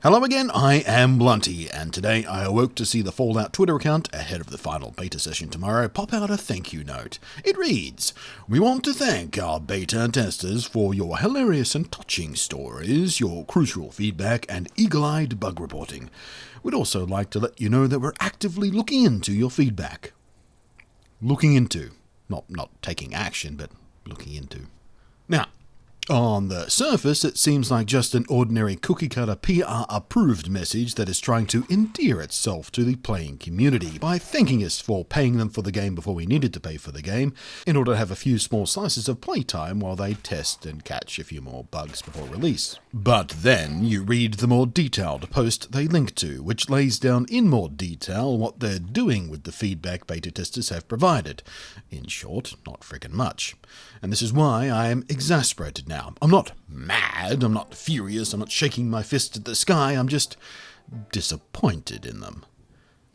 Hello again, I am Blunty, and today I awoke to see the Fallout Twitter account ahead of the final beta session tomorrow pop out a thank you note. It reads, "We want to thank our beta testers for your hilarious and touching stories, your crucial feedback, and eagle-eyed bug reporting. We'd also like to let you know that we're actively looking into your feedback." Looking into. Not taking action, but looking into. Now, on the surface, it seems like just an ordinary cookie-cutter PR-approved message that is trying to endear itself to the playing community by thanking us for paying them for the game before we needed to pay for the game, in order to have a few small slices of playtime while they test and catch a few more bugs before release. But then you read the more detailed post they link to, which lays down in more detail what they're doing with the feedback beta testers have provided. In short, not frickin' much. And this is why I am exasperated now. I'm not mad, I'm not furious, I'm not shaking my fist at the sky, I'm just disappointed in them.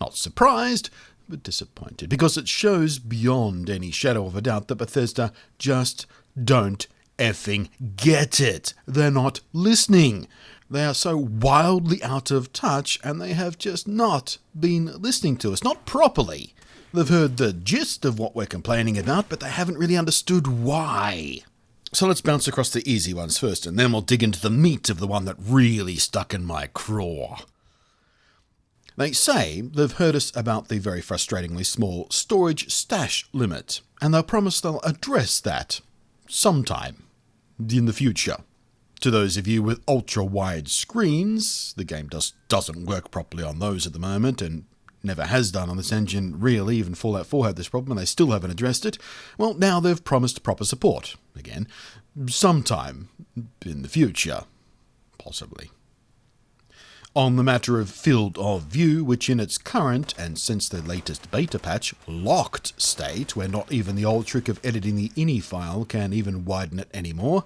Not surprised, but disappointed, because it shows beyond any shadow of a doubt that Bethesda just don't effing get it. They're not listening. They are so wildly out of touch, and they have just not been listening to us, not properly. They've heard the gist of what we're complaining about, but they haven't really understood why. So let's bounce across the easy ones first, and then we'll dig into the meat of the one that really stuck in my craw. They say they've heard us about the very frustratingly small storage stash limit, and they'll promise they'll address that sometime in the future. To those of you with ultra-wide screens, the game doesn't work properly on those at the moment, and never has done on this engine, really. Even Fallout 4 had this problem and they still haven't addressed it. Well, now they've promised proper support, again, sometime in the future, possibly. On the matter of field of view, which in its current, and since the latest beta patch, locked state, where not even the old trick of editing the ini file can even widen it anymore,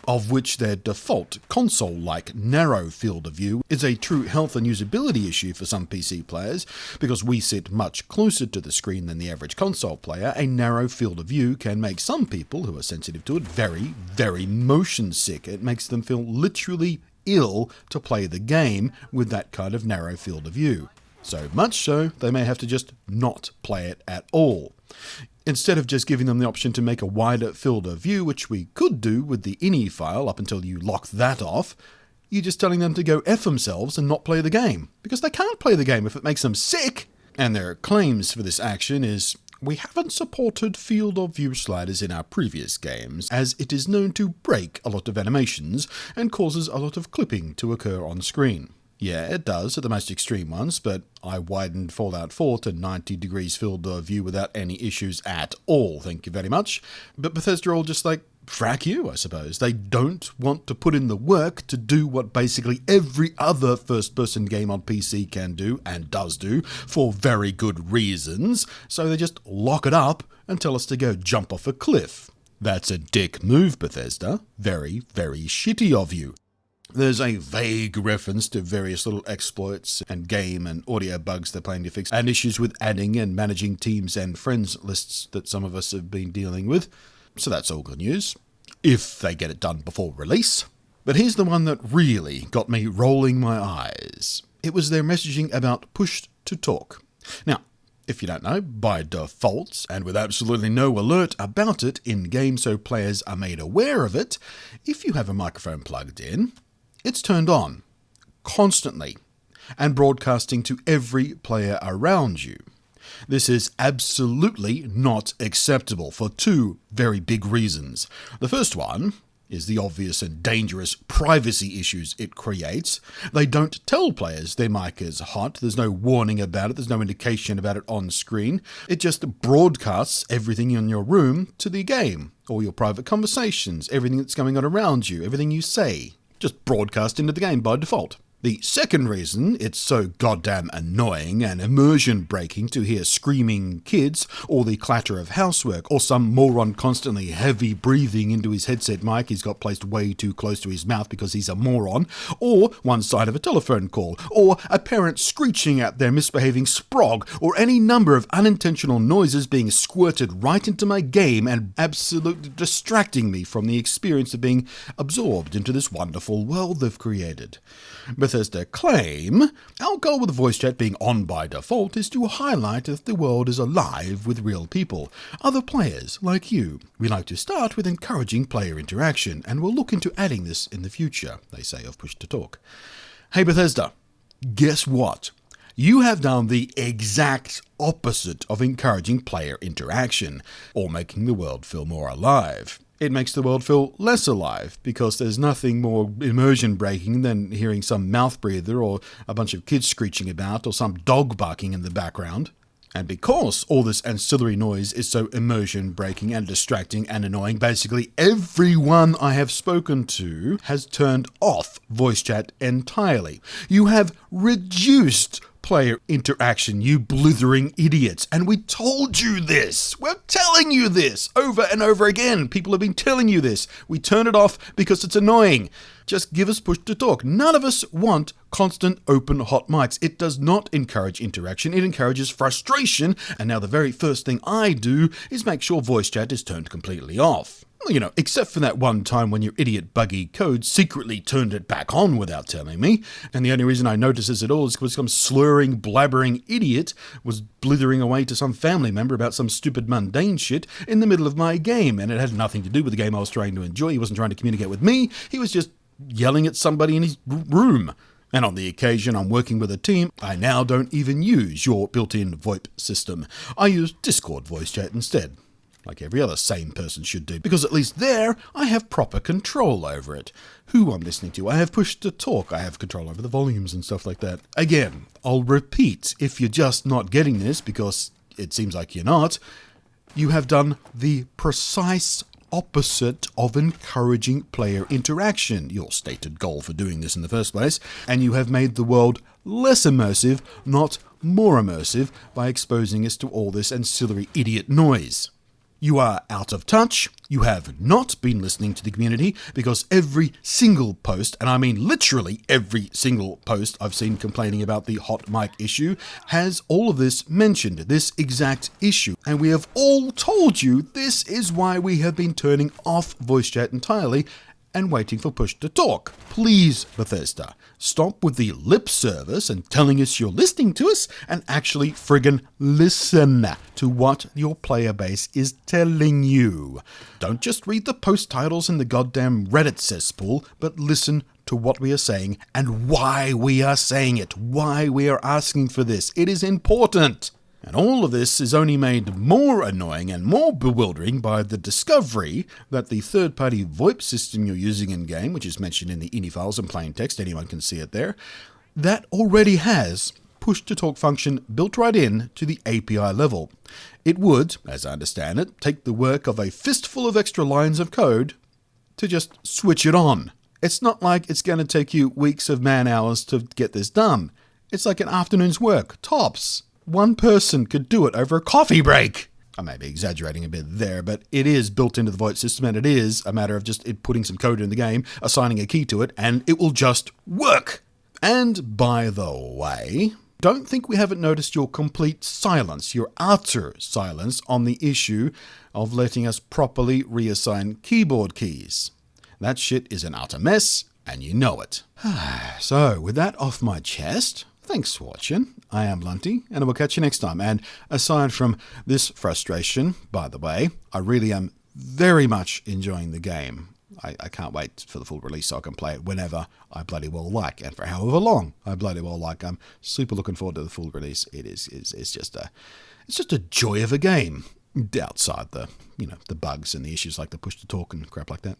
of which their default console-like narrow field of view is a true health and usability issue for some PC players, because we sit much closer to the screen than the average console player. A narrow field of view can make some people who are sensitive to it very, very motion sick. It makes them feel literally ill to play the game with that kind of narrow field of view. So much so, they may have to just not play it at all. Instead of just giving them the option to make a wider field of view, which we could do with the ini file up until you lock that off, you're just telling them to go F themselves and not play the game. Because they can't play the game if it makes them sick. And their claims for this action is, "We haven't supported field of view sliders in our previous games, as it is known to break a lot of animations and causes a lot of clipping to occur on screen." Yeah, it does at the most extreme ones, but I widened Fallout 4 to 90 degrees field of view without any issues at all, thank you very much. But Bethesda are all just like, frack you, I suppose. They don't want to put in the work to do what basically every other first-person game on PC can do, and does do, for very good reasons, so they just lock it up and tell us to go jump off a cliff. That's a dick move, Bethesda. Very, very shitty of you. There's a vague reference to various little exploits and game and audio bugs they're planning to fix, and issues with adding and managing teams and friends lists that some of us have been dealing with. So that's all good news, if they get it done before release. But here's the one that really got me rolling my eyes. It was their messaging about push to talk. Now, if you don't know, by default, and with absolutely no alert about it in-game so players are made aware of it, if you have a microphone plugged in, it's turned on, constantly, and broadcasting to every player around you. This is absolutely not acceptable for two very big reasons. The first one is the obvious and dangerous privacy issues it creates. They don't tell players their mic is hot, there's no warning about it, there's no indication about it on screen. It just broadcasts everything in your room to the game, all your private conversations, everything that's going on around you, everything you say. Just broadcast into the game by default. The second reason it's so goddamn annoying and immersion-breaking to hear screaming kids, or the clatter of housework, or some moron constantly heavy breathing into his headset mic he's got placed way too close to his mouth because he's a moron, or one side of a telephone call, or a parent screeching at their misbehaving sprog, or any number of unintentional noises being squirted right into my game and absolutely distracting me from the experience of being absorbed into this wonderful world they've created. Bethesda claim, our goal with voice chat being on by default is to highlight that the world is alive with real people, other players like you. We like to start with encouraging player interaction, and we'll look into adding this in the future, they say of Push to Talk. Hey Bethesda, guess what? You have done the exact opposite of encouraging player interaction, or making the world feel more alive. It makes the world feel less alive, because there's nothing more immersion breaking than hearing some mouth breather or a bunch of kids screeching about or some dog barking in the background. And because all this ancillary noise is so immersion breaking and distracting and annoying, basically everyone I have spoken to has turned off voice chat entirely. You have reduced player interaction, you blithering idiots. And we told you this. We're telling you this over and over again. People have been telling you this. We turn it off because it's annoying. Just give us Push to Talk. None of us want constant open hot mics. It does not encourage interaction. It encourages frustration. And now the very first thing I do is make sure voice chat is turned completely off. You know, except for that one time when your idiot buggy code secretly turned it back on without telling me. And the only reason I noticed this at all is because some slurring, blabbering idiot was blithering away to some family member about some stupid mundane shit in the middle of my game. And it had nothing to do with the game I was trying to enjoy. He wasn't trying to communicate with me. He was just yelling at somebody in his room. And on the occasion I'm working with a team, I now don't even use your built-in VoIP system. I use Discord voice chat instead, like every other sane person should do, because at least there I have proper control over it. Who I'm listening to, I have Push to Talk, I have control over the volumes and stuff like that. Again, I'll repeat, if you're just not getting this, because it seems like you're not, you have done the precise opposite of encouraging player interaction, your stated goal for doing this in the first place, and you have made the world less immersive, not more immersive, by exposing us to all this ancillary idiot noise. You are out of touch, you have not been listening to the community, because every single post, and I mean literally every single post I've seen complaining about the hot mic issue, has all of this mentioned, this exact issue. And we have all told you this is why we have been turning off voice chat entirely and waiting for Push to Talk. Please, Bethesda, stop with the lip service and telling us you're listening to us, and actually friggin' listen to what your player base is telling you. Don't just read the post titles in the goddamn Reddit cesspool, but listen to what we are saying and why we are saying it, why we are asking for this. It is important. And all of this is only made more annoying and more bewildering by the discovery that the third-party VoIP system you're using in-game, which is mentioned in the ini files in plain text, anyone can see it there, that already has push-to-talk function built right in to the API level. It would, as I understand it, take the work of a fistful of extra lines of code to just switch it on. It's not like it's going to take you weeks of man-hours to get this done. It's like an afternoon's work, tops. One person could do it over a coffee break. I may be exaggerating a bit there, but it is built into the VoIP system, and it is a matter of just putting some code in the game, assigning a key to it, and it will just work. And by the way, don't think we haven't noticed your complete silence, your utter silence on the issue of letting us properly reassign keyboard keys. That shit is an utter mess, and you know it. So, with that off my chest, thanks for watching. I am Lunty, and I will catch you next time. And aside from this frustration, by the way, I really am very much enjoying the game. I can't wait for the full release so I can play it whenever I bloody well like, and for however long I bloody well like. I'm super looking forward to the full release. It's just a joy of a game, outside the bugs and the issues like the push to talk and crap like that.